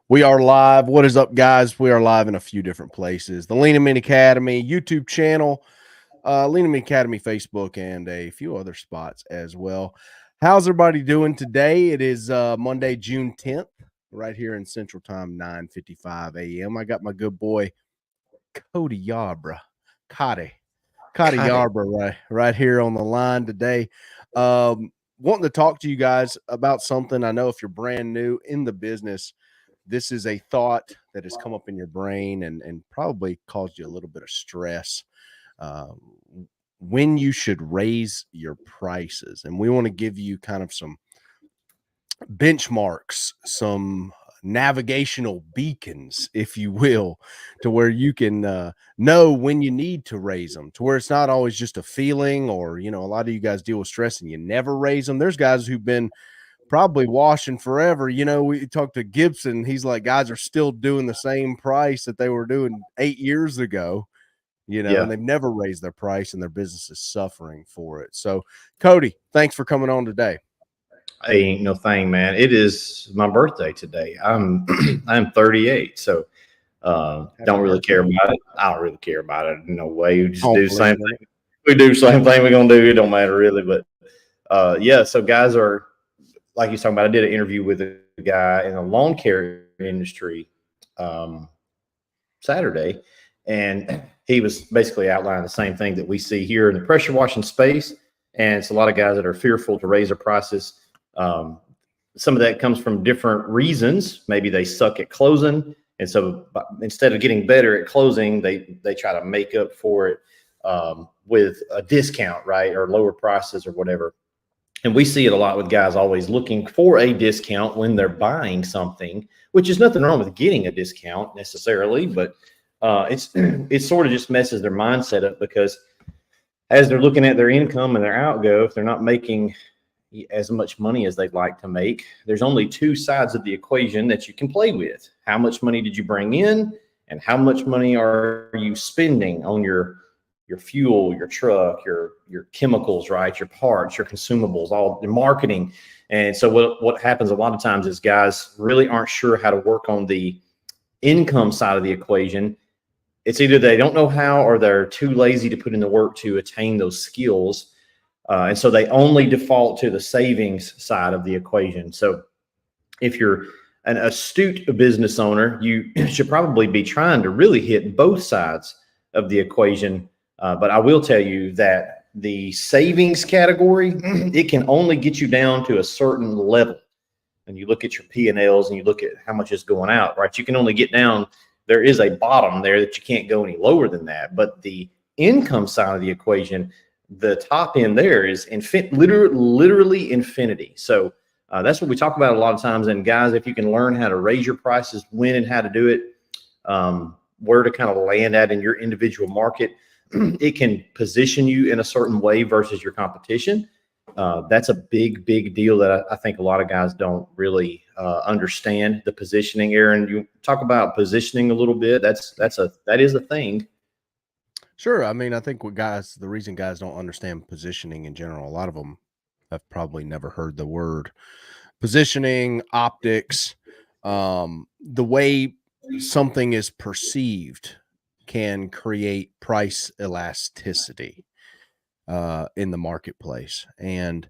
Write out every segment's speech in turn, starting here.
We are live. What is up, guys? We are live in a few different places. The Lean Men Academy YouTube channel, Lean Men Academy Facebook, and a few other spots as well. How's everybody doing today? It is Monday, June 10th, right here in Central Time, 9:55 a.m. I got my good boy, Cody Yarbrough. Cody Yarbrough right here on the line today. Wanting to talk to you guys about something. I know if you're brand new in the business, this is a thought that has come up in your brain and probably caused you a little bit of stress. Uh, when you should raise your prices. And we want to give you kind of some benchmarks, some navigational beacons, if you will, to where you can know when you need to raise them, to where it's not always just a feeling, or, a lot of you guys deal with stress and you never raise them. There's guys who've been probably washing forever. We talked to Gibson. He's like, guys are still doing the same price that they were doing 8 years ago, and they've never raised their price and their business is suffering for it. So, Cody, thanks for coming on today. Hey, ain't no thing, man. It is my birthday today. I'm 38, so don't really care about it. I don't really care about it. No way. We just do the same thing. We do the same thing we're gonna do. It don't matter really. But so guys are like you're talking about. I did an interview with a guy in the lawn care industry Saturday, and he was basically outlining the same thing that we see here in the pressure washing space. And it's a lot of guys that are fearful to raise their prices. Some of that comes from different reasons. Maybe they suck at closing, and so instead of getting better at closing, they try to make up for it with a discount, right, or lower prices or whatever. And we see it a lot with guys always looking for a discount when they're buying something, which is nothing wrong with getting a discount necessarily, but it sort of just messes their mindset up, because as they're looking at their income and their outgo, if they're not making as much money as they'd like to make, there's only two sides of the equation that you can play with. How much money did you bring in, and how much money are you spending on your fuel, your truck, your chemicals, right? Your parts, your consumables, all the marketing. And so what happens a lot of times is guys really aren't sure how to work on the income side of the equation. It's either they don't know how, or they're too lazy to put in the work to attain those skills. And so they only default to the savings side of the equation. So if you're an astute business owner, you should probably be trying to really hit both sides of the equation. But I will tell you that the savings category, it can only get you down to a certain level. And you look at your P&Ls and you look at how much is going out, right? You can only get down. There is a bottom there that you can't go any lower than that. But the income side of the equation, the top end there is literally infinity. So that's what we talk about a lot of times. And guys, if you can learn how to raise your prices, when and how to do it, where to kind of land at in your individual market, it can position you in a certain way versus your competition. That's a big deal that I think a lot of guys don't really understand, the positioning. Aaron, you talk about positioning a little bit. That is a thing. Sure. I mean, I think the reason guys don't understand positioning in general, a lot of them have probably never heard the word positioning, optics, the way something is perceived can create price elasticity in the marketplace. And,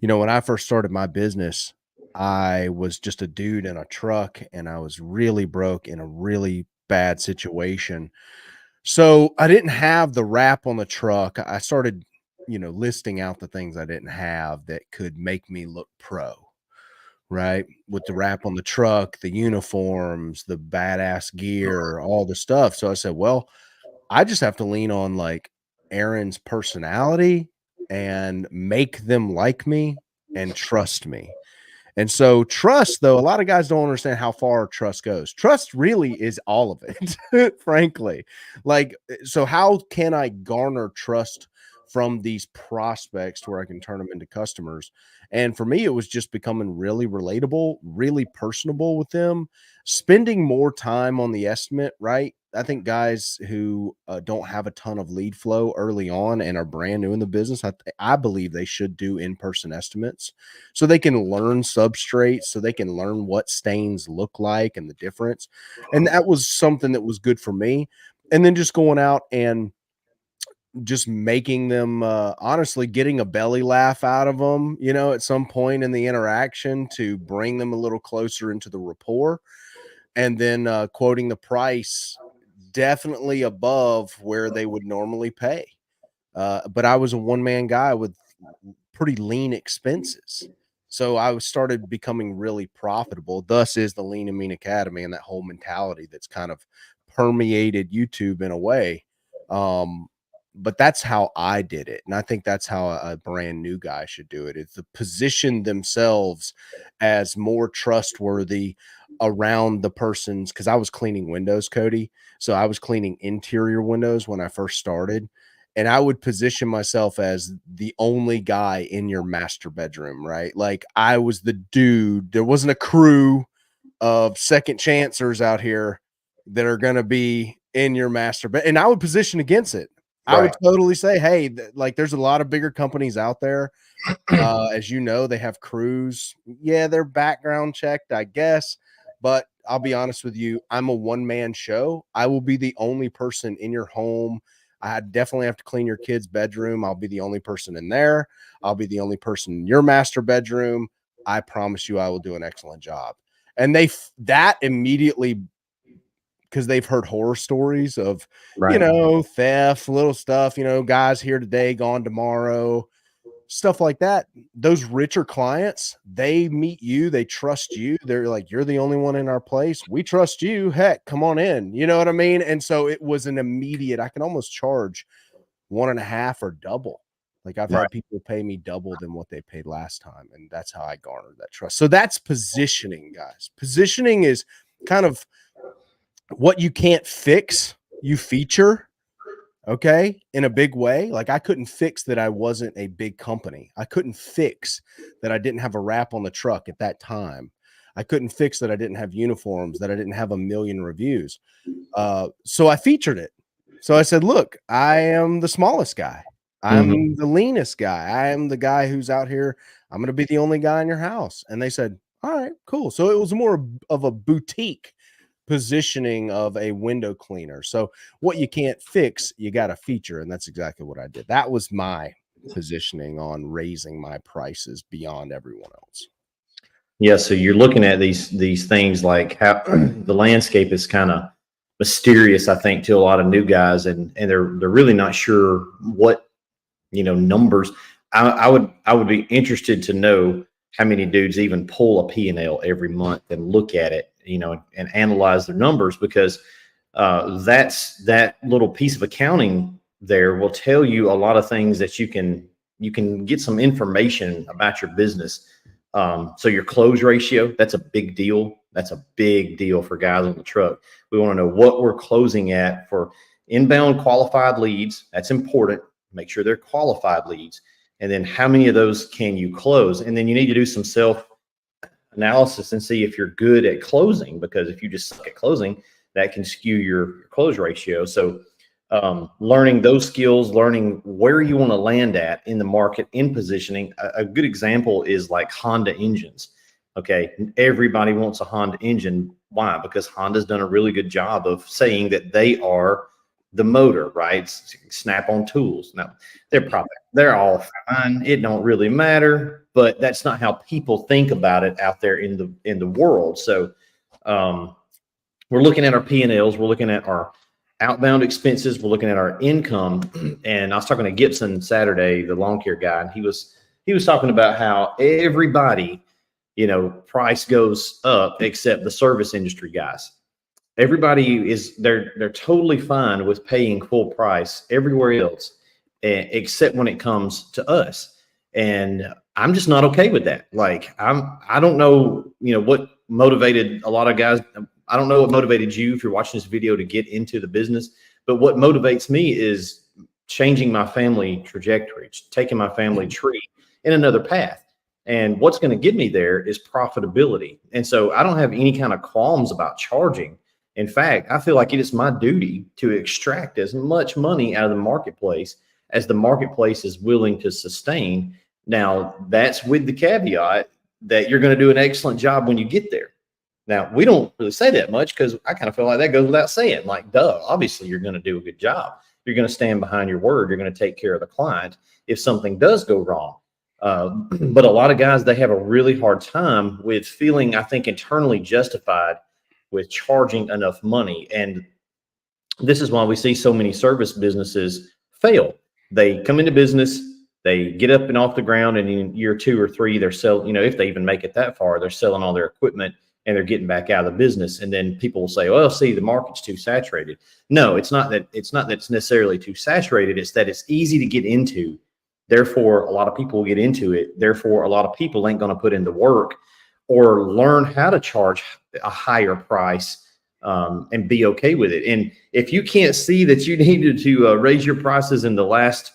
when I first started my business, I was just a dude in a truck, and I was really broke in a really bad situation. So I didn't have the wrap on the truck. I started, listing out the things I didn't have that could make me look pro, right? With the wrap on the truck, the uniforms, the badass gear, all the stuff. So I said, well, I just have to lean on like Aaron's personality and make them like me and trust me. And so trust, though, a lot of guys don't understand how far trust goes. Trust really is all of it, frankly. So how can I garner trust from these prospects to where I can turn them into customers. And for me, it was just becoming really relatable, really personable with them, spending more time on the estimate, right? I think guys who don't have a ton of lead flow early on and are brand new in the business, I believe they should do in-person estimates so they can learn substrates, so they can learn what stains look like and the difference. And that was something that was good for me. And then just going out and just making them honestly getting a belly laugh out of them, at some point in the interaction to bring them a little closer into the rapport, and then quoting the price definitely above where they would normally pay. But I was a one-man guy with pretty lean expenses. So I started becoming really profitable. Thus is the Lean and Mean Academy and that whole mentality that's kind of permeated YouTube in a way. But that's how I did it. And I think that's how a brand new guy should do it. It's to position themselves as more trustworthy around the person's, because I was cleaning windows, Cody. So I was cleaning interior windows when I first started. And I would position myself as the only guy in your master bedroom, right? Like I was the dude. There wasn't a crew of second chancers out here that are going to be in your master bed. And I would position against it. I would totally say, hey, like there's a lot of bigger companies out there. As you know, they have crews. Yeah, they're background checked, I guess. But I'll be honest with you, I'm a one-man show. I will be the only person in your home. I definitely have to clean your kid's bedroom. I'll be the only person in there. I'll be the only person in your master bedroom. I promise you I will do an excellent job. And that immediately, because they've heard horror stories of, theft, little stuff, guys here today, gone tomorrow, stuff like that. Those richer clients, they meet you, they trust you. They're like, you're the only one in our place. We trust you. Heck, come on in. You know what I mean? And so it was an immediate, I can almost charge 1.5 or double. Like I've had people pay me double than what they paid last time. And that's how I garnered that trust. So that's positioning, guys. Positioning is kind of what you can't fix, you feature, okay, in a big way. Like I couldn't fix that I wasn't a big company. I couldn't fix that I didn't have a wrap on the truck at that time. I couldn't fix that I didn't have uniforms, that I didn't have 1 million reviews. So I featured it. So I said, look, I am the smallest guy. I'm the leanest guy. I am the guy who's out here. I'm going to be the only guy in your house. And they said, all right, cool. So it was more of a boutique positioning of a window cleaner. So what you can't fix, you got to feature. And that's exactly what I did. That was my positioning on raising my prices beyond everyone else. Yeah. So you're looking at these things like how the landscape is kind of mysterious, I think, to a lot of new guys, and they're really not sure what, numbers. I would be interested to know how many dudes even pull a P&L every month and look at it, and analyze their numbers, because that little piece of accounting there will tell you a lot of things that you can get some information about your business. So your close ratio, that's a big deal. That's a big deal for guys on the truck. We want to know what we're closing at for inbound qualified leads. That's important. Make sure they're qualified leads. And then how many of those can you close? And then you need to do some self-analysis and see if you're good at closing, because if you just suck at closing, that can skew your close ratio. So learning those skills, learning where you want to land at in the market, in positioning. A good example is like Honda engines. Okay, everybody wants a Honda engine. Why? Because Honda's done a really good job of saying that they are the motor, right? Snap-on tools. Now, they're all fine. It don't really matter, but that's not how people think about it out there in the world. So we're looking at our P&Ls, we're looking at our outbound expenses, we're looking at our income. And I was talking to Gibson Saturday, the lawn care guy, and he was talking about how everybody, price goes up except the service industry guys. Everybody they're totally fine with paying full price everywhere else, except when it comes to us. And I'm just not okay with that. Like I don't know, what motivated a lot of guys. I don't know what motivated you, if you're watching this video, to get into the business, but what motivates me is changing my family trajectory, taking my family tree in another path. And what's going to get me there is profitability. And so I don't have any kind of qualms about charging. In fact, I feel like it is my duty to extract as much money out of the marketplace as the marketplace is willing to sustain. Now, that's with the caveat that you're going to do an excellent job when you get there. Now, we don't really say that much because I kind of feel like that goes without saying. Like, duh, obviously you're going to do a good job. You're going to stand behind your word. You're going to take care of the client if something does go wrong. But a lot of guys, they have a really hard time with feeling, I think, internally justified with charging enough money. And this is why we see so many service businesses fail. They come into business, they get up and off the ground, and in year 2 or 3, they're selling, if they even make it that far, they're selling all their equipment and they're getting back out of the business. And then people will say, well, see, the market's too saturated. No, it's not that it's necessarily too saturated. It's that it's easy to get into. Therefore, a lot of people will get into it. Therefore, a lot of people ain't going to put in the work or learn how to charge a higher price and be okay with it. And if you can't see that you needed to raise your prices in the last,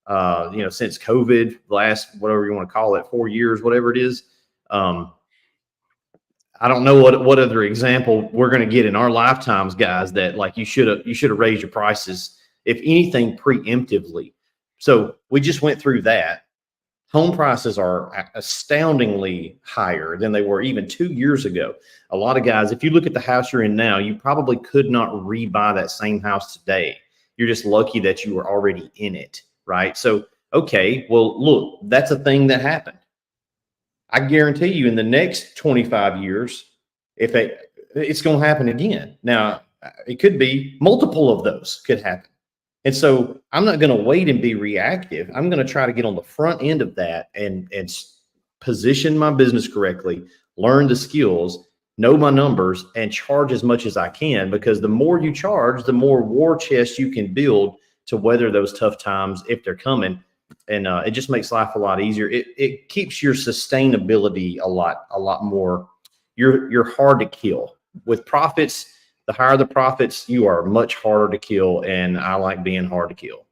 since COVID, last, whatever you want to call it, 4 years, whatever it is, I don't know what other example we're going to get in our lifetimes, guys, that like you should have raised your prices, if anything, preemptively. So we just went through that. Home prices are astoundingly higher than they were even 2 years ago. A lot of guys, if you look at the house you're in now, you probably could not rebuy that same house today. You're just lucky that you were already in it, right? So, okay, well, look, that's a thing that happened. I guarantee you in the next 25 years, it's going to happen again. Now, it could be multiple of those could happen. And so I'm not going to wait and be reactive. I'm going to try to get on the front end of that and position my business correctly, learn the skills, know my numbers, and charge as much as I can, because the more you charge, the more war chest you can build to weather those tough times if they're coming. And it just makes life a lot easier. It keeps your sustainability a lot more. You're hard to kill with profits. The higher the profits, you are much harder to kill, and I like being hard to kill.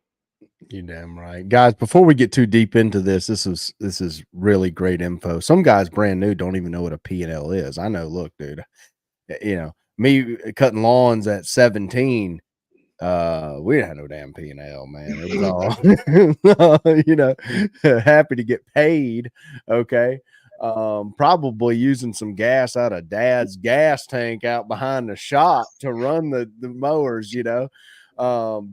You damn right, guys. Before we get too deep into this is really great info. Some guys brand new don't even know what a P&L is. I know. Look, dude, me cutting lawns at 17. We didn't have no damn P&L, man. It was all, happy to get paid. Okay. Probably using some gas out of dad's gas tank out behind the shop to run the mowers,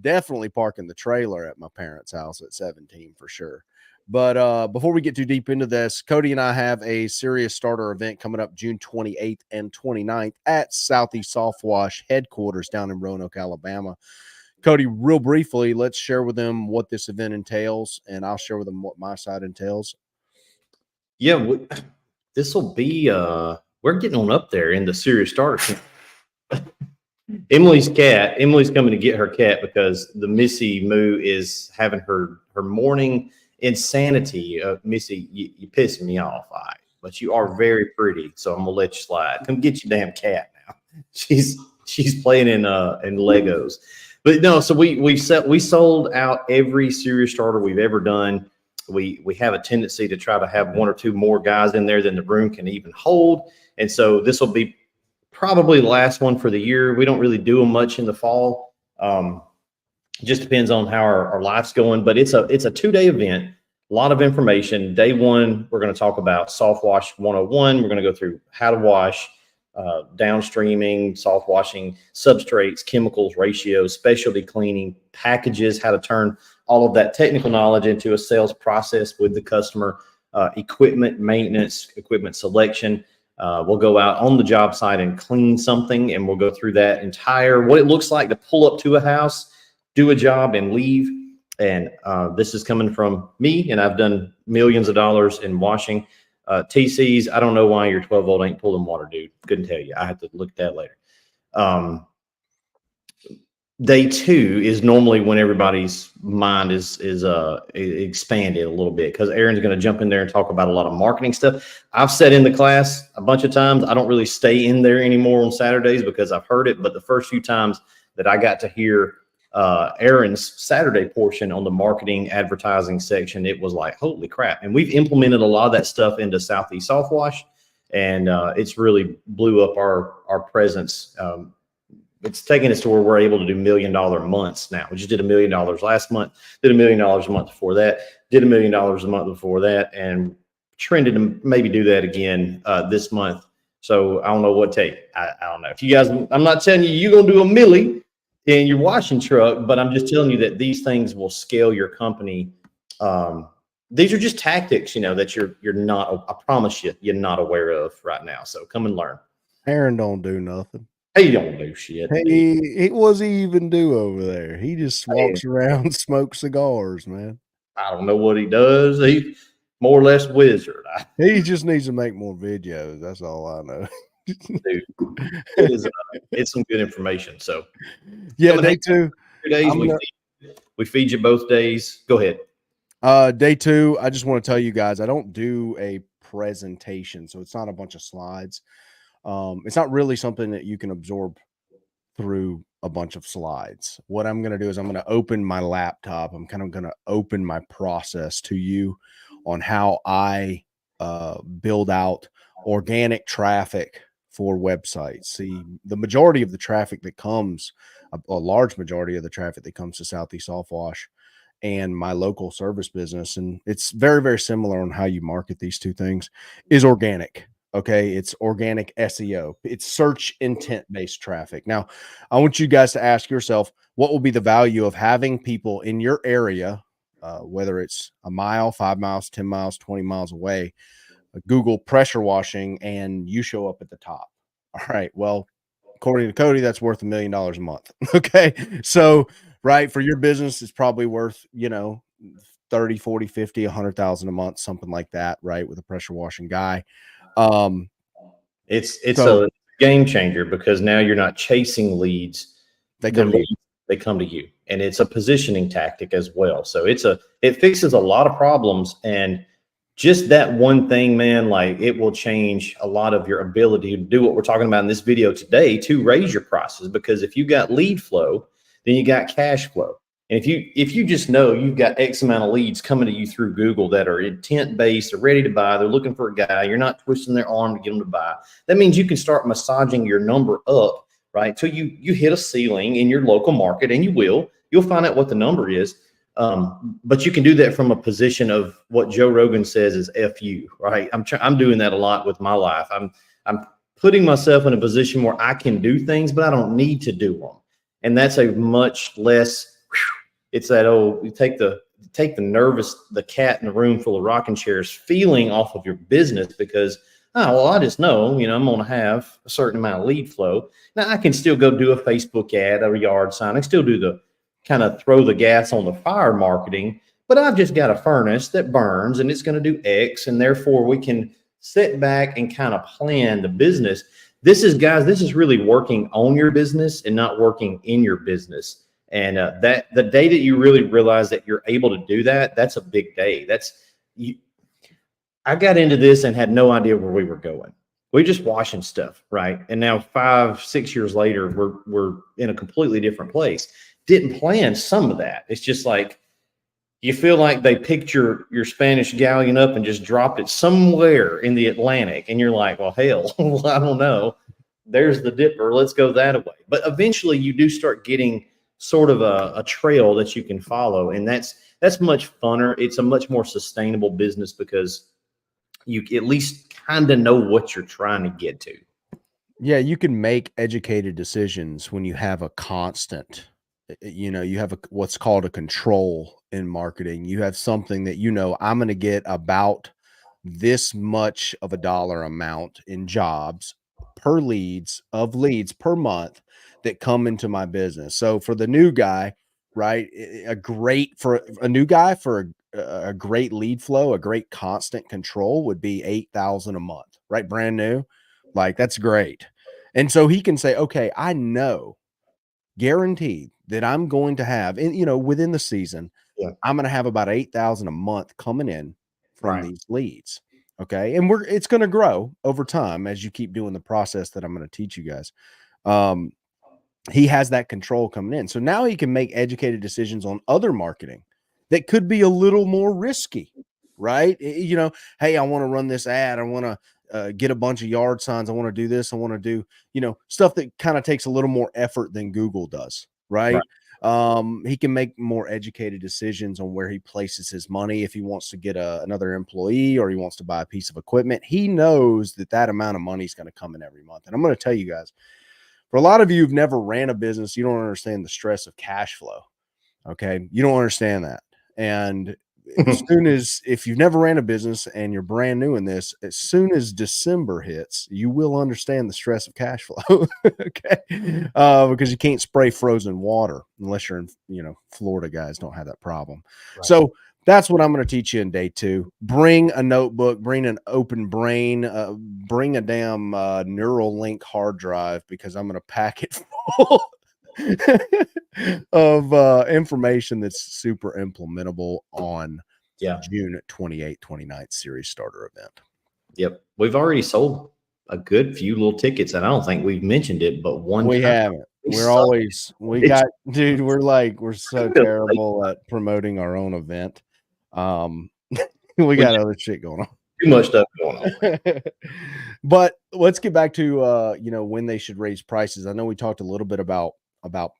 definitely parking the trailer at my parents' house at 17 for sure. But before we get too deep into this, Cody and I have a serious starter event coming up June 28th and 29th at Southeast Soft Wash headquarters down in Roanoke, Alabama. Cody, real briefly, let's share with them what this event entails, and I'll share with them what my side entails. Yeah, this will be, we're getting on up there in the serious starter. Emily's coming to get her cat because the Missy Moo is having her morning insanity. Missy, you pissing me off, but you are very pretty, so I'm gonna let you slide. Come get your damn cat now. She's playing in Legos. But no, so we sold out every serious starter we've ever done. We have a tendency to try to have 1 or 2 more guys in there than the room can even hold. And so this will be probably the last one for the year. We don't really do them much in the fall. Just depends on how our life's going, but it's a 2-day event, a lot of information. Day 1, we're going to talk about soft wash 101. We're going to go through how to wash, downstreaming, soft washing, substrates, chemicals, ratios, specialty cleaning, packages, how to turn all of that technical knowledge into a sales process with the customer, equipment maintenance, equipment selection. We'll go out on the job site and clean something, and we'll go through that what it looks like to pull up to a house, do a job, and leave. And this is coming from me, and I've done millions of dollars in washing. TCs, I don't know why your 12-volt ain't pulling water, dude. Couldn't tell you. I have to look at that later. Day 2 is normally when everybody's mind is expanded a little bit, because Aaron's going to jump in there and talk about a lot of marketing stuff. I've sat in the class a bunch of times. I don't really stay in there anymore on Saturdays because I've heard it, but the first few times that I got to hear Aaron's Saturday portion on the marketing advertising section, it was like, holy crap. And we've implemented a lot of that stuff into Southeast Soft Wash, and it's really blew up our presence. It's taken us to where we're able to do $1 million months now. We just did $1 million last month, did $1 million a month before that, did $1 million a month before that, and trended to maybe do that again this month. So I don't know what take. I don't know if you guys, I'm not telling you you're going to do $1 million in your washing truck, but I'm just telling you that these things will scale your company. These are just tactics, that you're not, I promise you, you're not aware of right now. So come and learn. Aaron don't do nothing. He don't do shit. What does he even do over there? He just walks around, smokes cigars, man. I don't know what he does. He's more or less wizard. He just needs to make more videos. That's all I know. Dude, it's some good information. So yeah, day 2. 2 days we feed you both days. Go ahead. Day 2, I just want to tell you guys, I don't do a presentation, so it's not a bunch of slides. It's not really something that you can absorb through a bunch of slides. What I'm going to do is I'm going to open my laptop. I'm kind of going to open my process to you on how I build out organic traffic for websites. See, the majority of the traffic that comes, a large majority of the traffic that comes to Southeast Soft Wash and my local service business, and it's very, very similar on how you market these two things, is organic. Okay, it's organic SEO. It's search intent based traffic. Now, I want you guys to ask yourself, what will be the value of having people in your area, whether it's a mile, 5 miles, 10 miles, 20 miles away, Google pressure washing, and you show up at the top? All right. Well, according to Cody, that's worth $1 million a month. Okay. So, right, for your business, it's probably worth, 30, 40, 50, 100,000 a month, something like that, right? With a pressure washing guy. It's a game changer because now you're not chasing leads. They come to you, and it's a positioning tactic as well. So it fixes a lot of problems, and just that one thing, man, like it will change a lot of your ability to do what we're talking about in this video today to raise your prices. Because if you got lead flow, then you got cash flow. And if you just know you've got X amount of leads coming to you through Google that are intent based, they're ready to buy, they're looking for a guy, you're not twisting their arm to get them to buy. That means you can start massaging your number up, right? Till you hit a ceiling in your local market, and you'll find out what the number is. But you can do that from a position of what Joe Rogan says is FU, right? I'm doing that a lot with my life. I'm putting myself in a position where I can do things, but I don't need to do them. And that's a much less, it's that you take the the cat in a room full of rocking chairs feeling off of your business because, I just know, I'm going to have a certain amount of lead flow. Now I can still go do a Facebook ad, a yard sign. I can still do the kind of throw the gas on the fire marketing, but I've just got a furnace that burns and it's going to do X. And therefore we can sit back and kind of plan the business. This is really working on your business and not working in your business. And that the day that you really realize that you're able to do that, that's a big day. I got into this and had no idea where we were going. We just washing stuff, right? And now 5-6 years later, we're in a completely different place. Didn't plan some of that. It's just like you feel like they picked your Spanish galleon up and just dropped it somewhere in the Atlantic, and you're like, well, hell, I don't know. There's the dipper. Let's go that way. But eventually, you do start getting sort of a trail that you can follow, and that's much funner. It's a much more sustainable business because you at least kind of know what you're trying to get to. Yeah, you can make educated decisions when you have a constant. You have what's called a control in marketing. You have something that I'm going to get about this much of a dollar amount in jobs per leads per month that come into my business. So for the new guy, right, for a new guy, for a great lead flow, a great constant control would be 8,000 a month, right? Brand new. Like that's great. And so he can say, okay, I know guaranteed that I'm going to have, and within the season, I'm going to have about 8,000 a month coming in from these leads. Okay. And it's going to grow over time as you keep doing the process that I'm going to teach you guys. he has that control coming in. So now he can make educated decisions on other marketing that could be a little more risky, right? You know, hey, I want to run this ad. I want to get a bunch of yard signs. I want to do this. I want to do, you know, stuff that kind of takes a little more effort than Google does, right? He can make more educated decisions on where he places his money. If he wants to get another employee or he wants to buy a piece of equipment, he knows that that amount of money is going to come in every month. And I'm going to tell you guys, for a lot of you who've never ran a business, you don't understand the stress of cash flow. Okay. You don't understand that. And as soon as, if you've never ran a business and you're brand new in this, as soon as December hits, you will understand the stress of cash flow. Okay. Because you can't spray frozen water unless you're in, you know, Florida guys don't have that problem. Right. So that's what I'm going to teach you in day 2. Bring a notebook, bring an open brain, bring a damn Neuralink hard drive, because I'm going to pack it full of information that's super implementable on June 28th, 29th series starter event. Yep. We've already sold a good few little tickets, and I don't think we've mentioned it, but we haven't. We're always, we're so terrible at promoting our own event. We got other shit going on. Too much stuff going on. But let's get back to you know, when they should raise prices. I know we talked a little bit about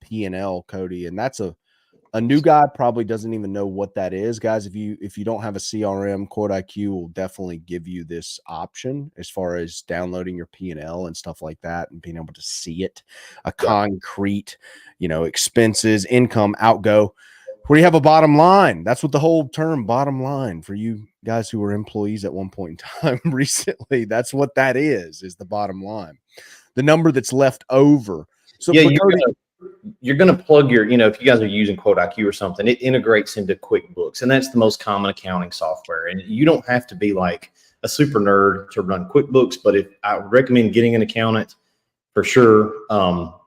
P&L, Cody, and that's a new guy probably doesn't even know what that is. Guys, if you don't have a CRM, Quote IQ will definitely give you this option as far as downloading your P&L and stuff like that and being able to see it, a concrete, you know, expenses, income, outgo, where you have a bottom line. That's what the whole term bottom line, for you guys who were employees at one point in time recently, that's what that is the bottom line, the number that's left over. So yeah, you're going to plug your, you know, if you guys are using Quote IQ or something, it integrates into QuickBooks, and that's the most common accounting software. And you don't have to be like a super nerd to run QuickBooks, but if I recommend getting an accountant for sure.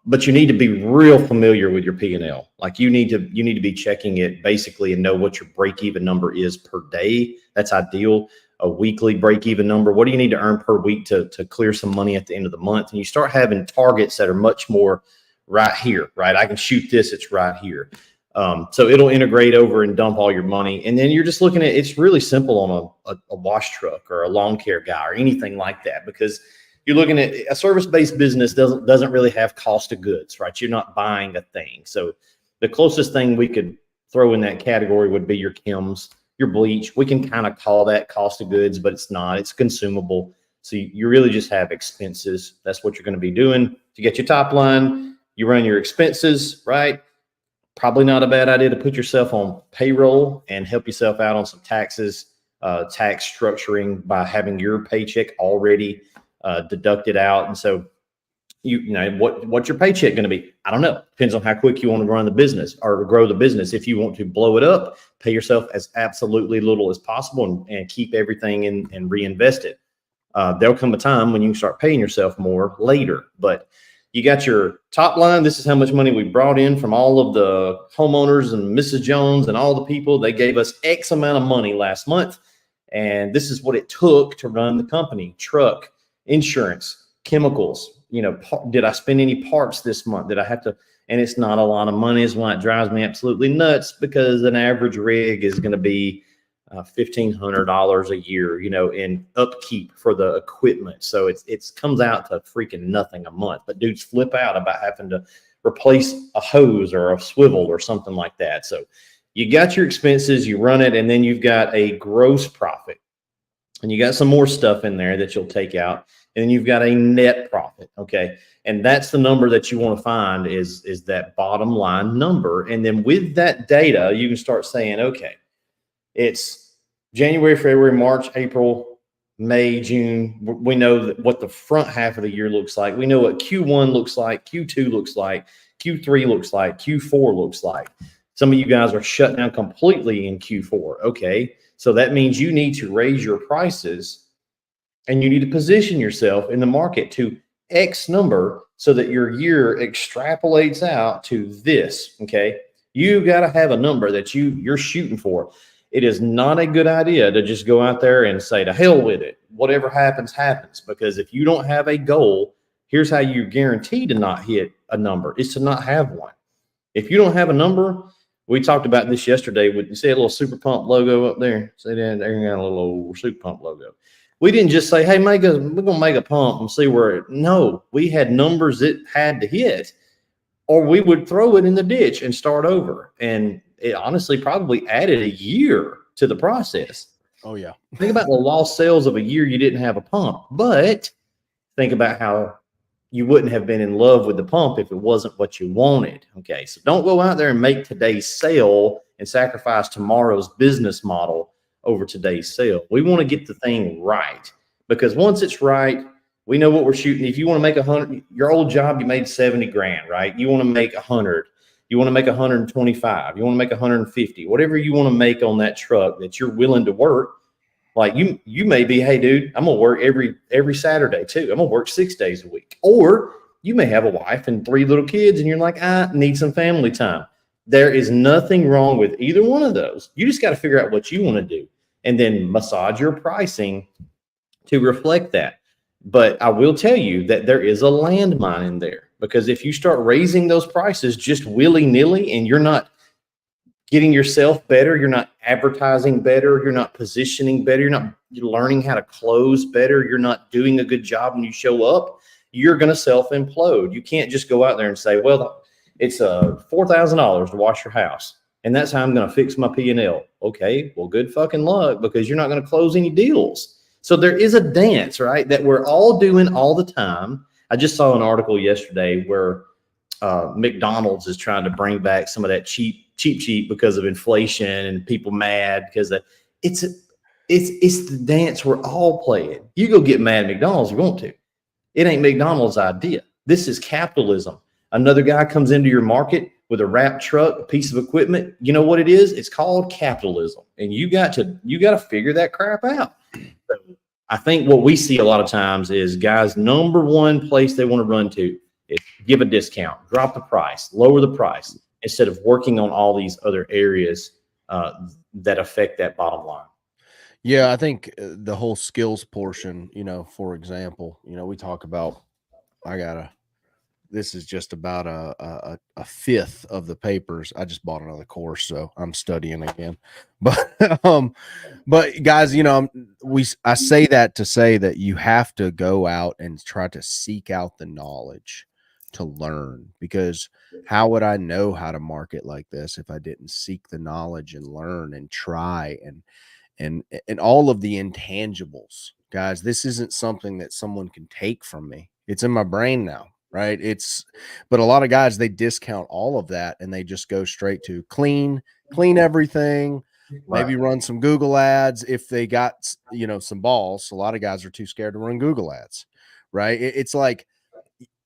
But you need to be real familiar with your P&L. Like you need to be checking it basically and know what your break-even number is per day. That's ideal. A weekly break-even number. What do you need to earn per week to clear some money at the end of the month? And you start having targets that are much more right here, right? I can shoot this, it's right here. So it'll integrate over and dump all your money. And then you're just looking at, it's really simple on a wash truck or a lawn care guy or anything like that, because you're looking at a service-based business doesn't really have cost of goods, right? You're not buying a thing. So the closest thing we could throw in that category would be your chems, your bleach. We can kind of call that cost of goods, but it's not, it's consumable. So you really just have expenses. That's what you're going to be doing to get your top line. You run your expenses, right? Probably not a bad idea to put yourself on payroll and help yourself out on some taxes, tax structuring by having your paycheck already deducted out. And so you know, what's your paycheck going to be? I don't know. Depends on how quick you want to run the business or grow the business. If you want to blow it up, pay yourself as absolutely little as possible and keep everything in and reinvest it. There'll come a time when you can start paying yourself more later, but you got your top line. This is how much money we brought in from all of the homeowners and Mrs. Jones and all the people. They gave us X amount of money last month. And this is what it took to run the company: truck, insurance, chemicals. You know, did I spend any parts this month? Did I have to? And it's not a lot of money. Is why it drives me absolutely nuts, because an average rig is going to be $1,500 a year, you know, in upkeep for the equipment. So it's comes out to freaking nothing a month. But dudes flip out about having to replace a hose or a swivel or something like that. So you got your expenses, you run it, and then you've got a gross profit, and you got some more stuff in there that you'll take out, and then you've got a net profit. Okay. And that's the number that you want to find is that bottom line number. And then with that data, you can start saying, okay, it's January, February, March, April, May, June. We know what the front half of the year looks like. We know what Q1 looks like, Q2 looks like, Q3 looks like, Q4 looks like. Some of you guys are shut down completely in Q4. Okay. So that means you need to raise your prices and you need to position yourself in the market to X number so that your year extrapolates out to this. Okay. You got to have a number that you're shooting for. It is not a good idea to just go out there and say, to hell with it. Whatever happens, happens. Because if you don't have a goal, Here's how you're guaranteed to not hit a number is to not have one. If you don't have a number, we talked about this yesterday with, you see a little Super Pump logo up there? See that? There got a little old Super Pump logo. We didn't just say, hey, we're going to make a pump and see no, we had numbers it had to hit, or we would throw it in the ditch and start over. And it honestly probably added a year to the process. Oh, yeah. Think about the lost sales of a year you didn't have a pump, but think about how you wouldn't have been in love with the pump if it wasn't what you wanted. Okay, so don't go out there and make today's sale and sacrifice tomorrow's business model over today's sale. We want to get the thing right, because once it's right, we know what we're shooting. If you want to make 100, your old job, you made 70 grand, right? You want to make 100. You want to make 125. You want to make 150. Whatever you want to make on that truck that you're willing to work. Like you may be, hey, dude, I'm going to work every Saturday too. I'm going to work 6 days a week. Or you may have a wife and 3 little kids and you're like, I need some family time. There is nothing wrong with either one of those. You just got to figure out what you want to do and then massage your pricing to reflect that. But I will tell you that there is a landmine in there, because if you start raising those prices just willy-nilly and you're not getting yourself better, you're not advertising better, you're not positioning better, you're learning how to close better, you're not doing a good job when you show up, you're going to self-implode. You can't just go out there and say, well, it's $4,000 to wash your house, and that's how I'm going to fix my P&L. Okay, well, good fucking luck, because you're not going to close any deals. So there is a dance, right, that we're all doing all the time. I just saw an article yesterday where McDonald's is trying to bring back some of that cheap because of inflation and people mad because it's the dance we're all playing. You go get mad at McDonald's if you want to. It ain't McDonald's idea. This is capitalism. Another guy comes into your market with a wrapped truck, a piece of equipment. You know what it is? It's called capitalism. And you got to figure that crap out. So I think what we see a lot of times is guys' number one place they want to run to is give a discount, drop the price, lower the price, instead of working on all these other areas that affect that bottom line. Yeah, I think the whole skills portion, for example, we talk about, this is just about a fifth of the papers. I just bought another course, so I'm studying again. But guys, I say that to say that you have to go out and try to seek out the knowledge to learn, because how would I know how to market like this if I didn't seek the knowledge and learn and try and all of the intangibles? Guys, this isn't something that someone can take from me. It's in my brain now, right? But a lot of guys, they discount all of that and they just go straight to clean everything, maybe run some Google ads if they got, some balls. A lot of guys are too scared to run Google ads, right? It's like,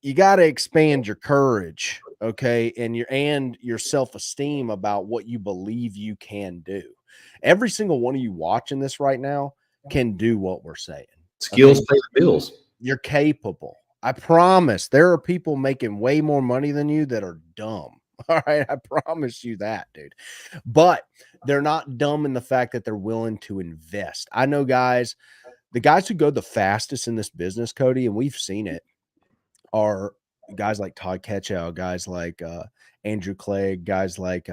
you got to expand your courage, okay, and your self-esteem about what you believe you can do. Every single one of you watching this right now can do what we're saying. Skills pay the bills. You're capable. I promise. There are people making way more money than you that are dumb. All right, I promise you that, dude. But they're not dumb in the fact that they're willing to invest. I know the guys who go the fastest in this business, Cody, and we've seen it, are guys like Todd Ketchow, guys like Andrew Clegg, guys like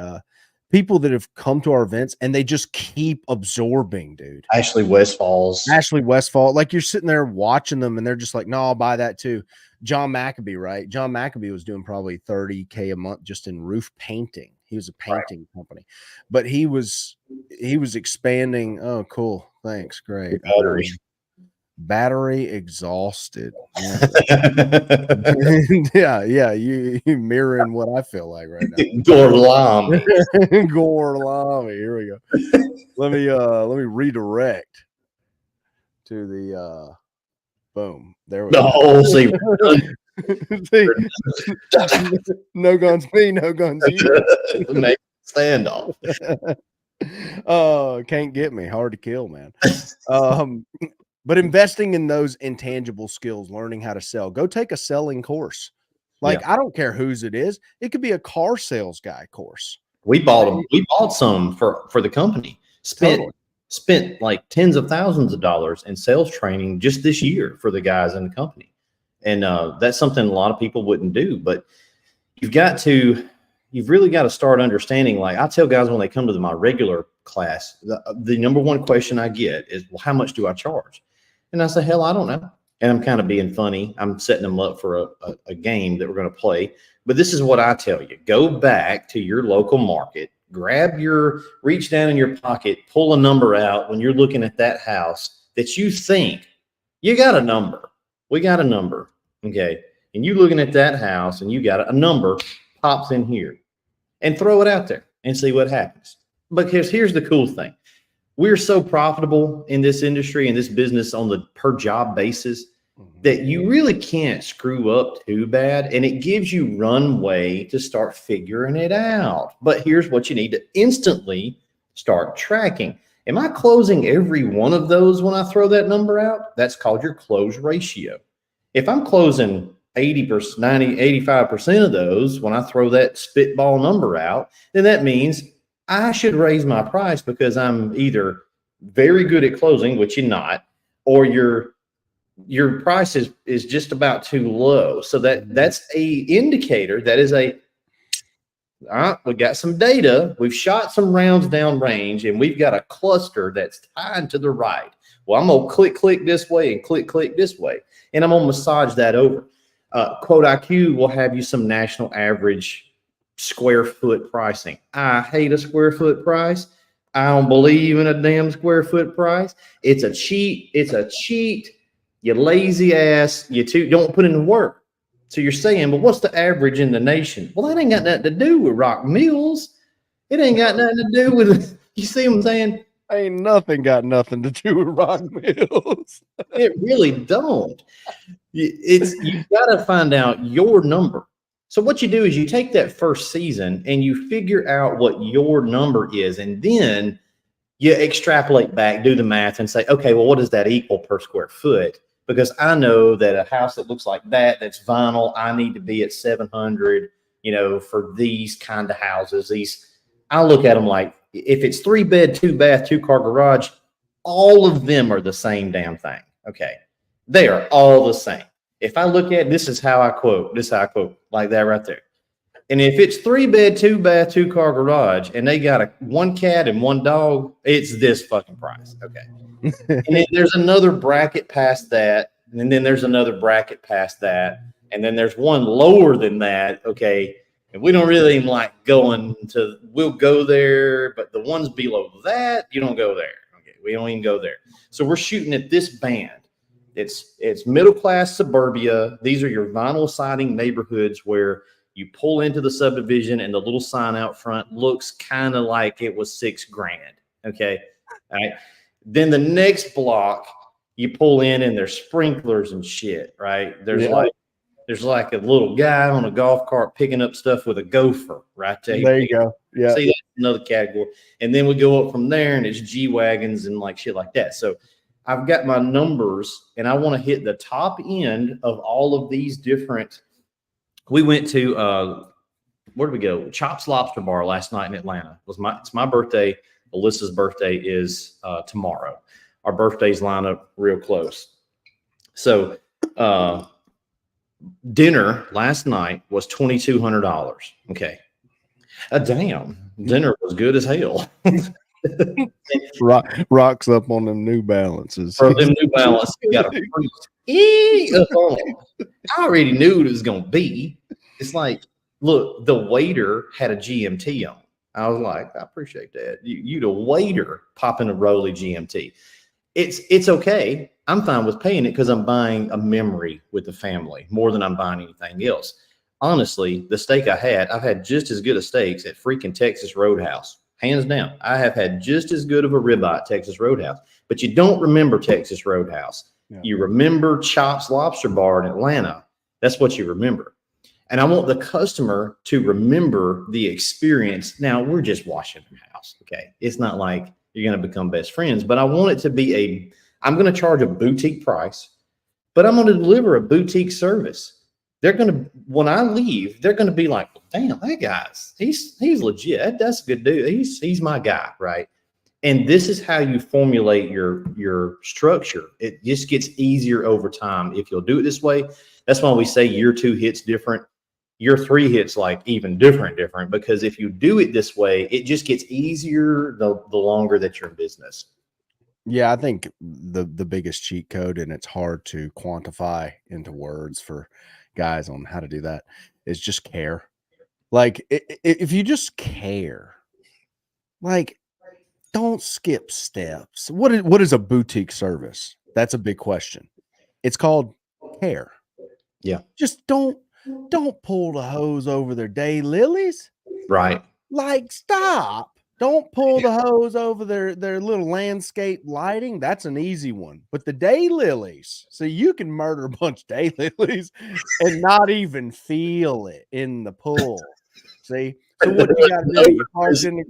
people that have come to our events and they just keep absorbing, dude. Ashley Westfall. Like, you're sitting there watching them and they're just like, no, I'll buy that too. John McAbee, right? John McAbee was doing probably $30K a month just in roof painting. He was a painting company, but he was expanding. Oh, cool. Thanks. Great. Battery exhausted. Yeah. You mirroring what I feel like right now. Gorlami. Here we go. Let me redirect to the boom. There we go. See, no guns me, no guns you. Make standoff. Can't get me. Hard to kill, man. But investing in those intangible skills, learning how to sell, go take a selling course. Like, I don't care whose it is. It could be a car sales guy course. We bought them. We bought some for the company. Spent like tens of thousands of dollars in sales training just this year for the guys in the company. And that's something a lot of people wouldn't do. But you've really got to start understanding. Like I tell guys when they come to my regular class, the number one question I get is, well, how much do I charge? And I say, hell, I don't know. And I'm kind of being funny. I'm setting them up for a game that we're going to play. But this is what I tell you. Go back to your local market, reach down in your pocket, pull a number out when you're looking at that house that you think you got a number. We got a number. Okay. And you looking at that house and you got a number pops in here, and throw it out there and see what happens. Because here's the cool thing. We're so profitable in this industry and this business on the per job basis that you really can't screw up too bad. And it gives you runway to start figuring it out. But here's what you need to instantly start tracking. Am I closing every one of those when I throw that number out? That's called your close ratio. If I'm closing 80%, 90, 85% of those when I throw that spitball number out, then that means I should raise my price because I'm either very good at closing, which you're not, or your price is just about too low. So that's a indicator. That is we got some data. We've shot some rounds down range and we've got a cluster that's tied to the right. Well, I'm going to click this way and click this way. And I'm going to massage that over. Quote IQ will have you some national average square foot pricing. I hate a square foot price. I don't believe in a damn square foot price. It's a cheat. You lazy ass. You don't put in the work. So you're saying, well, what's the average in the nation? Well, that ain't got nothing to do with Rock Mills. It ain't got nothing to do with, you see what I'm saying? Ain't nothing got nothing to do with Rock Mills. It really don't. You've got to find out your number. So what you do is you take that first season and you figure out what your number is, and then you extrapolate back, do the math, and say, okay, well, what does that equal per square foot? Because I know that a house that looks like that's vinyl, I need to be at 700, for these kind of houses. I look at them like, if it's 3 bed, 2 bath, 2 car garage, all of them are the same damn thing. Okay. They are all the same. If I look at, this is how I quote like that right there. And if it's 3 bed, 2 bath, 2 car garage, and they got 1 cat and 1 dog, it's this fucking price. Okay. And then there's another bracket past that. And then there's another bracket past that. And then there's one lower than that. Okay. And we don't really even like we'll go there, but the ones below that, you don't go there. Okay. We don't even go there. So we're shooting at this band. It's middle-class suburbia. These are your vinyl siding neighborhoods where you pull into the subdivision and the little sign out front looks kind of like it was $6,000. Okay. All right. Then the next block you pull in and there's sprinklers and shit, right? There's like a little guy on a golf cart picking up stuff with a gopher right there. There you go. Yeah. See, that's another category. And then we go up from there and it's G-Wagons and like shit like that. So I've got my numbers and I want to hit the top end of all of these different. We went to, where did we go? Chops Lobster Bar last night in Atlanta. It's my birthday. Alyssa's birthday is tomorrow. Our birthdays line up real close. So dinner last night was $2,200. Okay. Damn, dinner was good as hell. Rocks up on them New Balances. For them New Balance, you got a freeze. I already knew it was going to be. It's like, look, the waiter had a GMT on. I was like, I appreciate that. You the waiter popping a Rolly GMT. It's okay. I'm fine with paying it because I'm buying a memory with the family more than I'm buying anything else. Honestly, the steak I've had just as good a steaks at freaking Texas Roadhouse. Hands down. I have had just as good of a ribeye at Texas Roadhouse. But you don't remember Texas Roadhouse. Yeah. You remember Chops Lobster Bar in Atlanta. That's what you remember. And I want the customer to remember the experience. Now, we're just washing their house, okay? It's not like you're going to become best friends, but I want it to be I'm going to charge a boutique price, but I'm going to deliver a boutique service. When I leave, they're going to be like, damn, that guy's, he's legit. That's a good dude. He's my guy, right? And this is how you formulate your structure. It just gets easier over time if you'll do it this way. That's why we say year 2 hits different. Year 3 hits like even different, because if you do it this way, it just gets easier the longer that you're in business. Yeah, I think the biggest cheat code, and it's hard to quantify into words for guys on how to do that, is just care. Like if you just care, like don't skip steps. What is a boutique service? That's a big question. It's called care. Yeah. Just don't pull the hose over their daylilies. Right. Like, stop. Don't pull the hose over their little landscape lighting. That's an easy one. But the daylilies, so you can murder a bunch of daylilies and not even feel it in the pool. See? So what you got to do?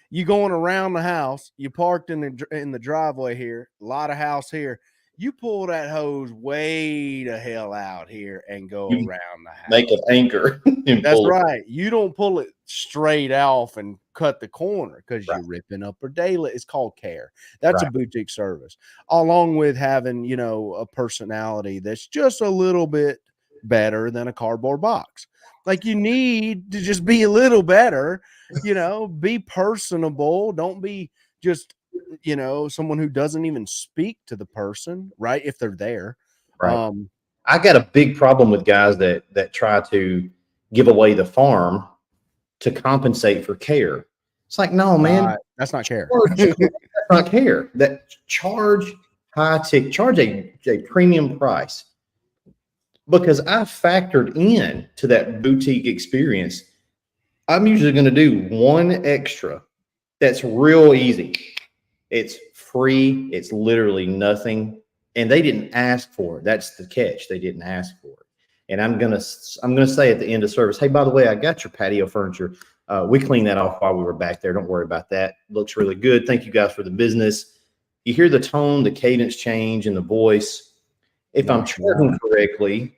You going around the house, you parked in the driveway here, a lot of house here. You pull that hose way the hell out here and go around the house. Make an anchor. That's right. You don't pull it straight off and cut the corner because you're ripping up her daily. It's called care. That's a boutique service, along with having, a personality that's just a little bit better than a cardboard box. Like, you need to just be a little better, be personable. Don't be just, someone who doesn't even speak to the person, right? If they're there. Right. I got a big problem with guys that try to give away the farm to compensate for care. It's like, no, man, that's not care. That's not care. That charge a premium price, because I factored in to that boutique experience. I'm usually going to do one extra that's real easy. It's free. It's literally nothing. And they didn't ask for it. That's the catch. They didn't ask for it. And I'm gonna say at the end of service, hey, by the way, I got your patio furniture. We cleaned that off while we were back there. Don't worry about that. Looks really good. Thank you guys for the business. You hear the tone, the cadence change in the voice. If I'm charging correctly,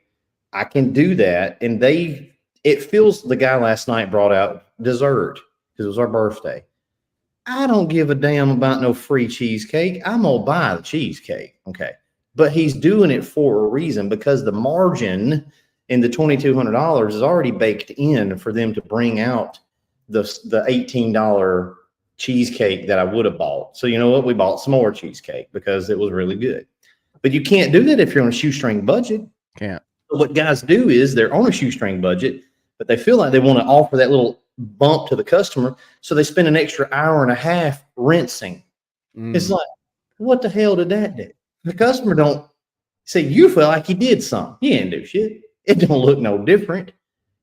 I can do that. And it feels, the guy last night brought out dessert because it was our birthday. I don't give a damn about no free cheesecake. I'm gonna buy the cheesecake. Okay. But he's doing it for a reason, because the margin in the $2,200 is already baked in for them to bring out the $18 cheesecake that I would have bought. So you know what? We bought some more cheesecake because it was really good. But you can't do that if you're on a shoestring budget. Can't. So what guys do is they're on a shoestring budget, but they feel like they want to offer that little bump to the customer. So they spend an extra hour and a half rinsing. It's like, what the hell did that do? The customer don't say, you feel like you did something. You didn't do shit. It don't look no different.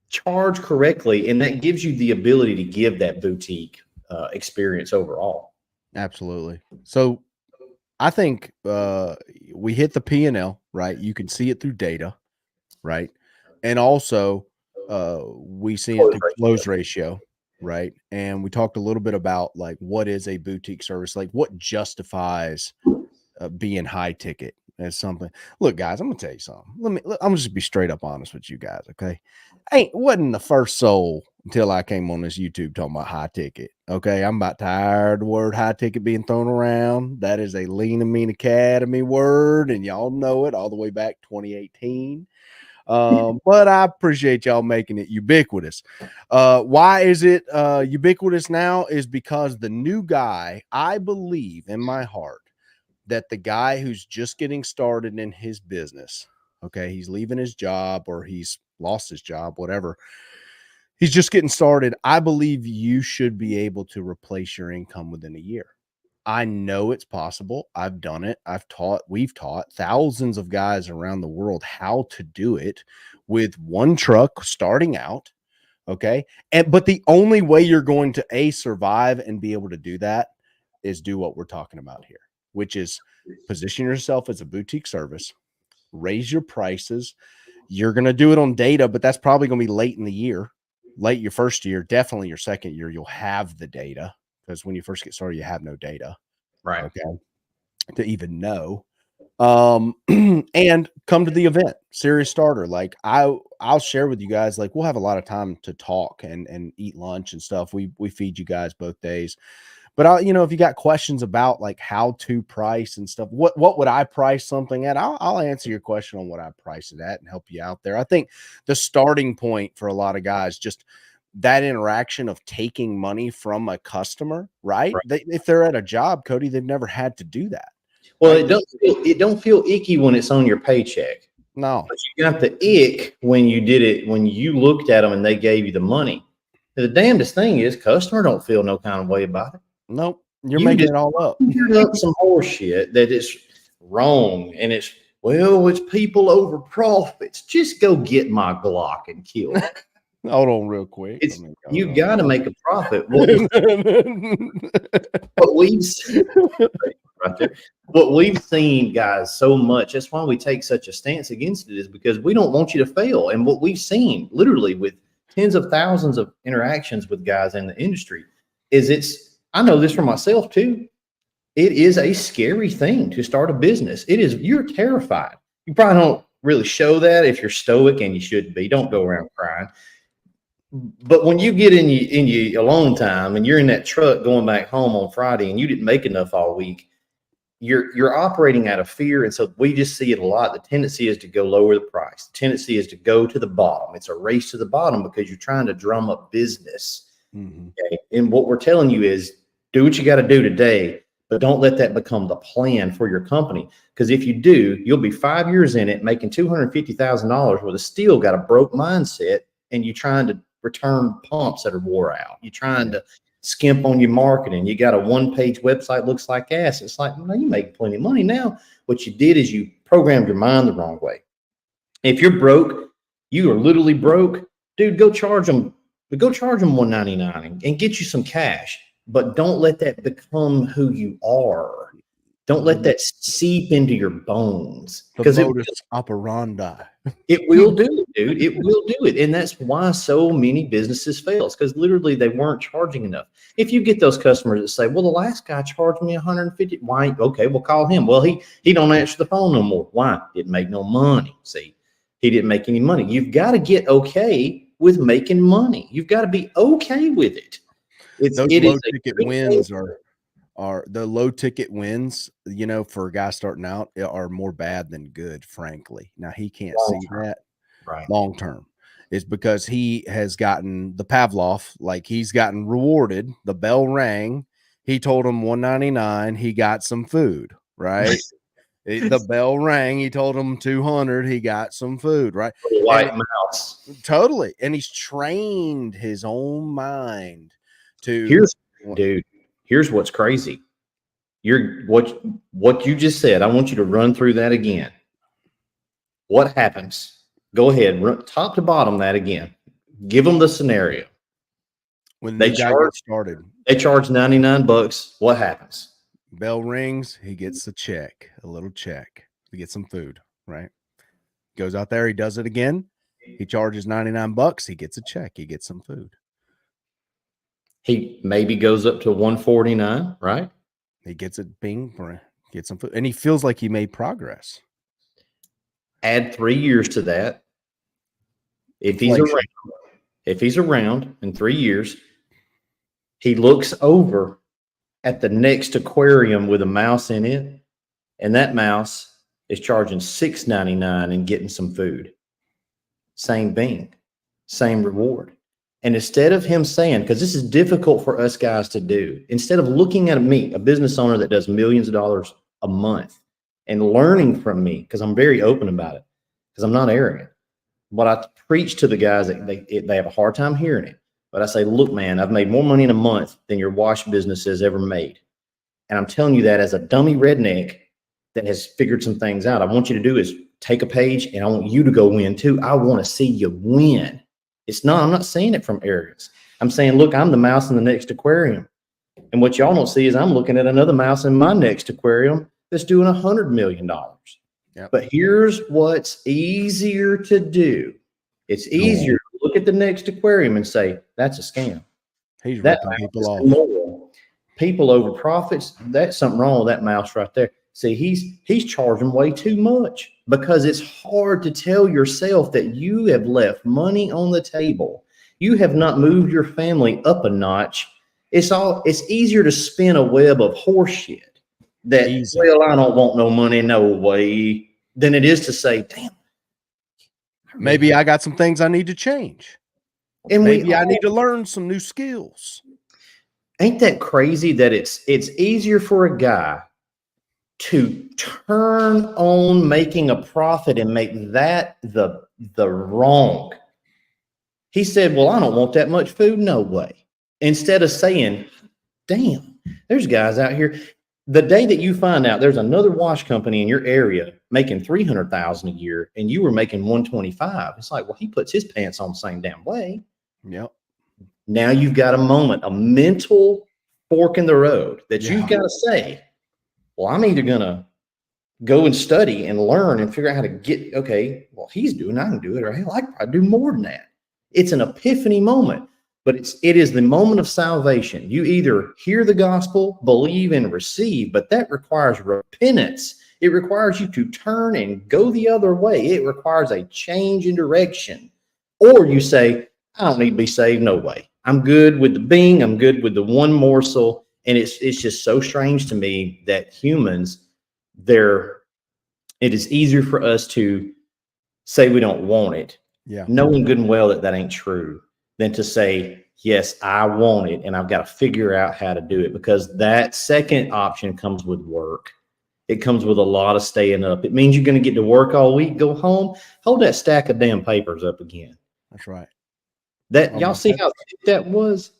Charge correctly, and that gives you the ability to give that boutique experience overall. Absolutely. So I think we hit the P&L, right? You can see it through data, right? And also we see it through close ratio, right? And we talked a little bit about like what is a boutique service, like what justifies being high ticket as something. Look, guys, I'm gonna tell you something. I'm just be straight up honest with you guys, okay? Wasn't the first soul until I came on this YouTube talking about high ticket. Okay, I'm about tired of the word high ticket being thrown around. That is a Lean and Mean Academy word, and y'all know it all the way back 2018. But I appreciate y'all making it ubiquitous. Why is it ubiquitous now? Is because the new guy, I believe in my heart, that the guy who's just getting started in his business, okay, he's leaving his job or he's lost his job, whatever, he's just getting started. I believe you should be able to replace your income within a year. I know it's possible. I've done it. We've taught thousands of guys around the world how to do it with one truck starting out. Okay. But the only way you're going to survive and be able to do that is do what we're talking about here, which is position yourself as a boutique service, raise your prices. You're going to do it on data, but that's probably going to be late in the year, late your first year, definitely your second year. You'll have the data, because when you first get started, you have no data. Right. Okay. To even know. And come to the event, Serious Starter. Like I'll share with you guys, like we'll have a lot of time to talk and eat lunch and stuff. We feed you guys both days. But if you got questions about like how to price and stuff, what would I price something at? I'll answer your question on what I price it at and help you out there. I think the starting point for a lot of guys, just that interaction of taking money from a customer, right? If they're at a job, Cody, they've never had to do that. Well, right? it don't feel icky when it's on your paycheck. No, But you got the ick when you did it, when you looked at them and they gave you the money. The damnedest thing is customer don't feel no kind of way about it. nope. You're making it all up. You're up some horse shit that is wrong. And it's people over profits. Just go get my Glock and kill it. Hold on real quick. You got to make a profit. What we've seen, guys, so much. That's why we take such a stance against it, is because we don't want you to fail. And what we've seen, literally with tens of thousands of interactions with guys in the industry, is I know this for myself too. It is a scary thing to start a business. You're terrified. You probably don't really show that if you're stoic, and you shouldn't be. Don't go around crying. But when you get in your alone time and you're in that truck going back home on Friday and you didn't make enough all week, you're operating out of fear. And so we just see it a lot. The tendency is to go lower the price. The tendency is to go to the bottom. It's a race to the bottom because you're trying to drum up business. Mm-hmm. Okay? And what we're telling you is do what you got to do today, but don't let that become the plan for your company. Because if you do, you'll be 5 years in it making $250,000 with still got a broke mindset, and you're trying to return pumps that are wore out. You're trying to skimp on your marketing. You got a one-page website, looks like ass. It's like, no, you make plenty of money now. What you did is you programmed your mind the wrong way. If you're broke, you are literally broke, dude, go charge them $199 and get you some cash. But don't let that become who you are. Don't let that seep into your bones. Because modus operandi. It will do it, dude. It will do it. And that's why so many businesses fail. Because literally they weren't charging enough. If you get those customers that say, well, the last guy charged me $150. Why? Okay, we'll call him. Well, he don't answer the phone no more. Why? Didn't make no money. See, he didn't make any money. You've got to get okay with making money. You've got to be okay with it. Those low ticket wins are the low ticket wins, for guys starting out, are more bad than good, frankly. Now he can't see that long term. It's because he has gotten the Pavlov, like he's gotten rewarded. The bell rang. He told him $199. He got some food, right? The bell rang. He told him $200. He got some food, right? White mouse. Totally. And he's trained his own mind to. Here's what's crazy. What you just said. I want you to run through that again. What happens? Go ahead, run top to bottom that again. Give them the scenario. When they started, they charge $99. What happens? Bell rings. He gets a little check to get some food. Right? Goes out there. He does it again. He charges $99. He gets a check. He gets some food. He maybe goes up to $149, right? He gets it, gets some food, and he feels like he made progress. Add 3 years to that. If he's around in 3 years, he looks over at the next aquarium with a mouse in it, and that mouse is charging $6.99 and getting some food. Same thing, same reward. And instead of him saying, because this is difficult for us guys to do, instead of looking at me, a business owner that does millions of dollars a month, and learning from me, because I'm very open about it, because I'm not arrogant. What I preach to the guys, they have a hard time hearing it. But I say, look, man, I've made more money in a month than your wash business has ever made. And I'm telling you that as a dummy redneck that has figured some things out. I want you to do is take a page, and I want you to go win too. I want to see you win. I'm not saying it from arrogance. I'm saying, look, I'm the mouse in the next aquarium. And what y'all don't see is I'm looking at another mouse in my next aquarium that's doing $100 million. Yep. But here's what's easier to do. It's easier to look at the next aquarium and say, that's a scam. He's ripping people off. Immoral. People over profits. That's something wrong with that mouse right there. See, he's charging way too much, because it's hard to tell yourself that you have left money on the table. You have not moved your family up a notch It's easier to spin a web of horse shit that, Easy. well, I don't want no money, no way, than it is to say, damn, Maybe I got some things I need to change. and Maybe I need to learn some new skills. ain't that crazy that it's easier for a guy to turn on making a profit and make that the wrong. He said, well, I don't want that much food, no way. Instead of saying, damn, there's guys out here. The day that you find out there's another wash company in your area making $300,000 a year and you were making 125, it's like, well, he puts his pants on the same damn way. Yep. Now you've got a moment, a mental fork in the road that you've got to say, well, I'm either going to go and study and learn and figure out how to get, okay, well, he's doing, I can do it, or hell, I can probably do more than that. It's an epiphany moment, but it is the moment of salvation. You either hear the gospel, believe, and receive, but that requires repentance. It requires you to turn and go the other way. It requires a change in direction. Or you say, I don't need to be saved, no way. I'm good with the being, I'm good with the one morsel. And it's just so strange to me that humans, it is easier for us to say we don't want it, knowing good and well that that ain't true, than to say, yes, I want it, and I've got to figure out how to do it, because that second option comes with work. It comes with a lot of staying up. It means you're going to get to work all week, go home, hold that stack of damn papers up again. That's right. That y'all see how thick that was?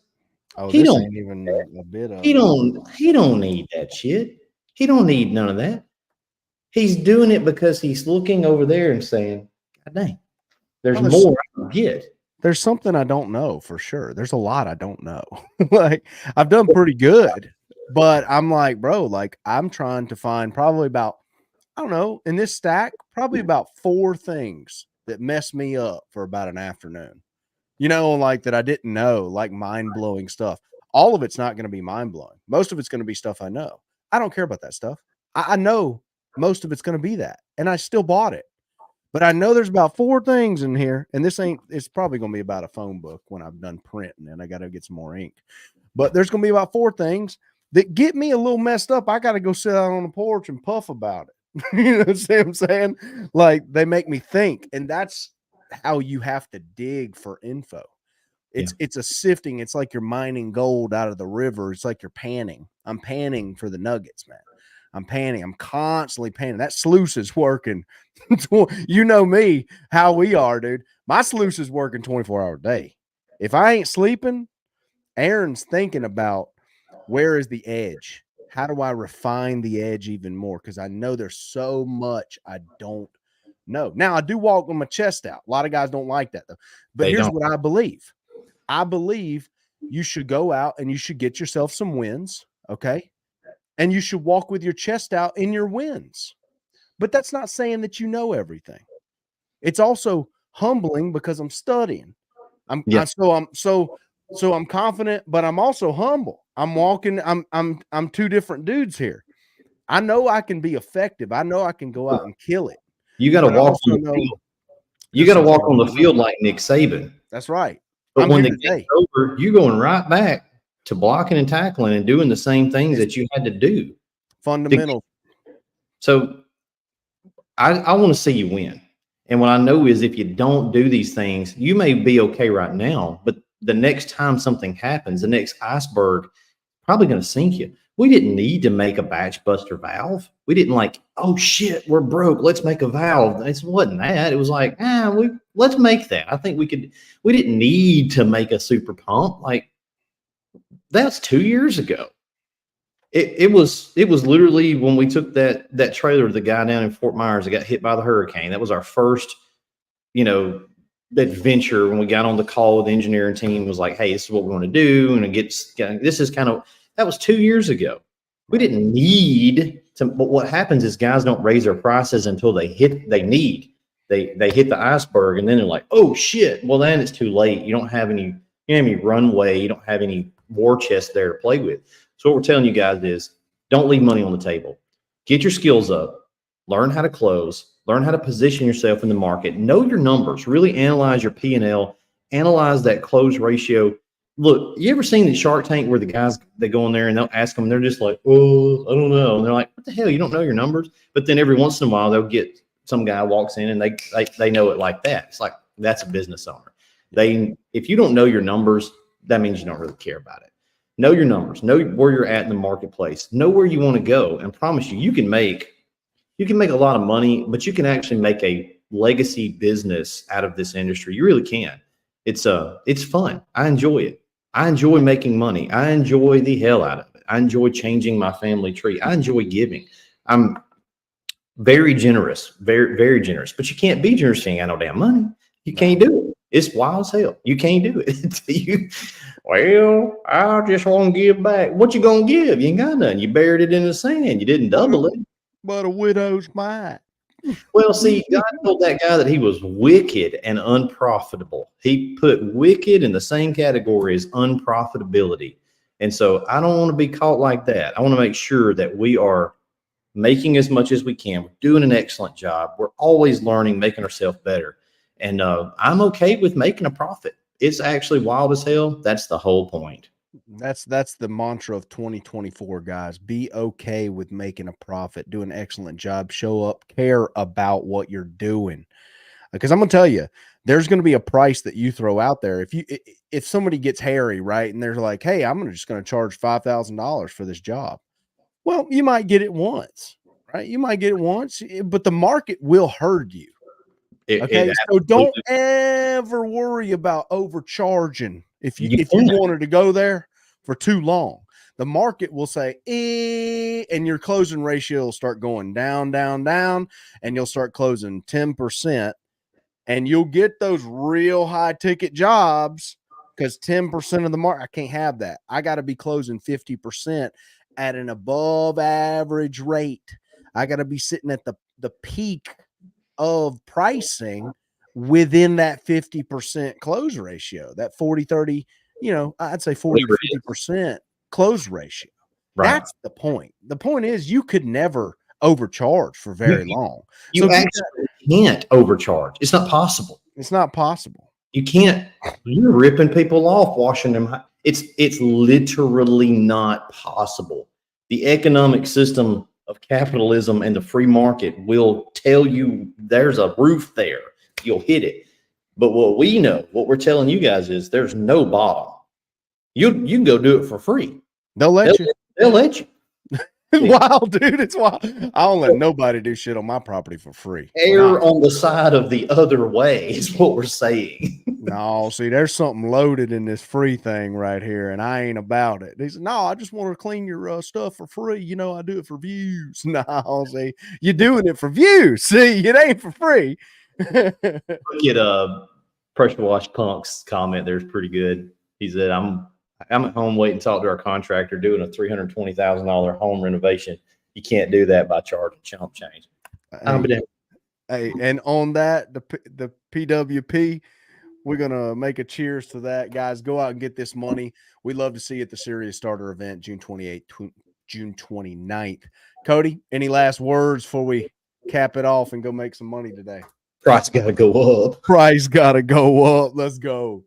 Oh, He this don't- ain't even a bit of He don't need that shit. He don't need none of that. He's doing it because he's looking over there and saying, God dang, there's Well, more I can get. There's something I don't know for sure. There's a lot I don't know. Like, I've done pretty good, but I'm like, bro, like, I'm trying to find probably about, I don't know, in this stack, probably about 4 things that mess me up for about an afternoon. You know, like that I didn't know, like mind-blowing stuff. All of it's not going to be mind-blowing. Most of it's going to be stuff I know. I don't care about that stuff. I know most of it's going to be that, and I still bought it. But I know there's about 4 things in here, and it's probably going to be about a phone book when I'm done printing and I got to get some more ink. But there's going to be about 4 things that get me a little messed up. I got to go sit out on the porch and puff about it. You know what I'm saying? Like, they make me think, and that's how you have to dig for info. It's a sifting. It's like you're mining gold out of the river. It's like you're panning. I'm panning for the nuggets, man. I'm panning. I'm constantly panning. That sluice is working. You know me, how we are, dude. My sluice is working 24-hour a day. If I ain't sleeping, Aaron's thinking about, where is the edge? How do I refine the edge even more? Because I know there's so much I don't know. Now, I do walk with my chest out. A lot of guys don't like that, though. But here's what I believe. I believe you should go out and you should get yourself some wins, okay? And you should walk with your chest out in your wins. But that's not saying that you know everything. It's also humbling because I'm studying. I'm confident, but I'm also humble. I'm walking, I'm 2 different dudes here. I know I can be effective. I know I can go out and kill it. You got to walk on the field. You got to walk on the field like Nick Saban. That's right. But when the game's over, you're going right back to blocking and tackling and doing the same things that you had to do. Fundamental. So I want to see you win. And what I know is if you don't do these things, you may be okay right now, but the next time something happens, the next iceberg probably going to sink you. We didn't need to make a batch buster valve. We didn't like, oh shit, we're broke, let's make a valve. It wasn't that. It was like, let's make that. I think we didn't need to make a super pump. Like, that's 2 years ago. It was literally when we took that trailer to the guy down in Fort Myers that got hit by the hurricane. That was our first, adventure when we got on the call with the engineering team. Was like, hey, this is what we want to do. And that was 2 years ago. We didn't need to, but what happens is guys don't raise their prices until they hit the iceberg, and then they're like, oh shit. Well, then it's too late. You don't have any runway. You don't have any war chest there to play with. So what we're telling you guys is, don't leave money on the table. Get your skills up, learn how to close, learn how to position yourself in the market, know your numbers, really analyze your P&L, analyze that close ratio, look, you ever seen the Shark Tank where the guys, they go in there and they'll ask them, they're just like, oh, I don't know. And they're like, what the hell? You don't know your numbers? But then every once in a while, they'll get some guy walks in and they know it like that. It's like, that's a business owner. If you don't know your numbers, that means you don't really care about it. Know your numbers, know where you're at in the marketplace, know where you want to go, and promise you can make a lot of money, but you can actually make a legacy business out of this industry. You really can. It's fun. I enjoy it. I enjoy making money. I enjoy the hell out of it. I enjoy changing my family tree. I enjoy giving. I'm very generous, very, very generous, but you can't be generous if you ain't got no damn money. You can't do it. It's wild as hell. You can't do it. Well, I just want to give back. What you gonna give? You ain't got nothing. You buried it in the sand. You didn't double it. But a widow's mite. Well, see, God told that guy that he was wicked and unprofitable. He put wicked in the same category as unprofitability. And so I don't want to be caught like that. I want to make sure that we are making as much as we can. We're doing an excellent job. We're always learning, making ourselves better. And I'm okay with making a profit. It's actually wild as hell. That's the whole point. That's the mantra of 2024, guys. Be okay with making a profit, do an excellent job, show up, care about what you're doing. Because I'm gonna tell you, there's gonna be a price that you throw out there. If somebody gets hairy, right, and they're like, hey, I'm just gonna charge $5,000 for this job. Well, you might get it once, right? You might get it once, but the market will herd you. Okay, so don't ever worry about overcharging if you wanted to go there for too long. The market will say, and your closing ratio will start going down, down, down, and you'll start closing 10%, and you'll get those real high ticket jobs because 10% of the market, I can't have that. I got to be closing 50% at an above average rate. I got to be sitting at the peak of pricing within that 50% close ratio, that 40-30, I'd say 40-50% close ratio. Right. That's the point. The point is you could never overcharge for very long. You actually can't overcharge. It's not possible. It's not possible. You can't. You're ripping people off, washing them. It's literally not possible. The economic system of capitalism and the free market will tell you there's a roof there. You'll hit it. But what we're telling you guys is there's no bottom. You can go do it for free. They'll let you. They'll let you. It's wild, dude. It's wild. I don't let nobody do shit on my property for free. Err on the side of the other way is what we're saying. No, see, there's something loaded in this free thing right here, and I ain't about it. He said, no, I just want to clean your stuff for free. I do it for views. No, see, you're doing it for views. See, it ain't for free. Look at Pressure Wash Punk's comment. There's pretty good. He said, I'm at home waiting to talk to our contractor doing a $320,000 home renovation. You can't do that by charging chump change. Hey, and on that, the PWP, we're going to make a cheers to that. Guys, go out and get this money. We love to see you at the Serious Starter event, June 28th, June 29th. Cody, any last words before we cap it off and go make some money today? Price got to go up. Price got to go up. Let's go.